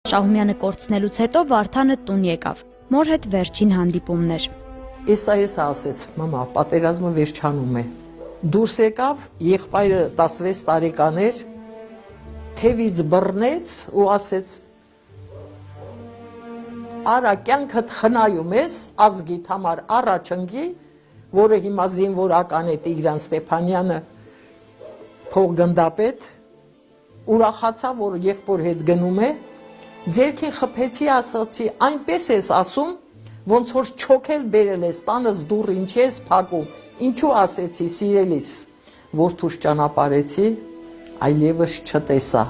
Շահումյանը կորցնելուց հետո Վարդանը տուն եկավ։ Մոր հետ վերջին հանդիպումներ։ Էս ասեց, մամա, պատերազմը վերջանում է։ Դուրս եկավ, եղբայրը 16 տարեկան էր, թևից բռնեց ու ասեց. «Արա կյանքդ խնայում ես, ազգիդ համար առաջ ընկի», որը հիմա զինվորական է Տիգրան Ստեփանյանը, փոխգնդապետ, ուրախացա, որ եղբոր հետ գնում է, ձերքին խփեցի, ասացի, այնպես ես ասում, ոնց որ չոքել բերել ես, տանս դուռ ինչ ես փակում, ինչու ասեցի, սիրելիս, որդուս ճանապարհեցի, այլևս չտեսա։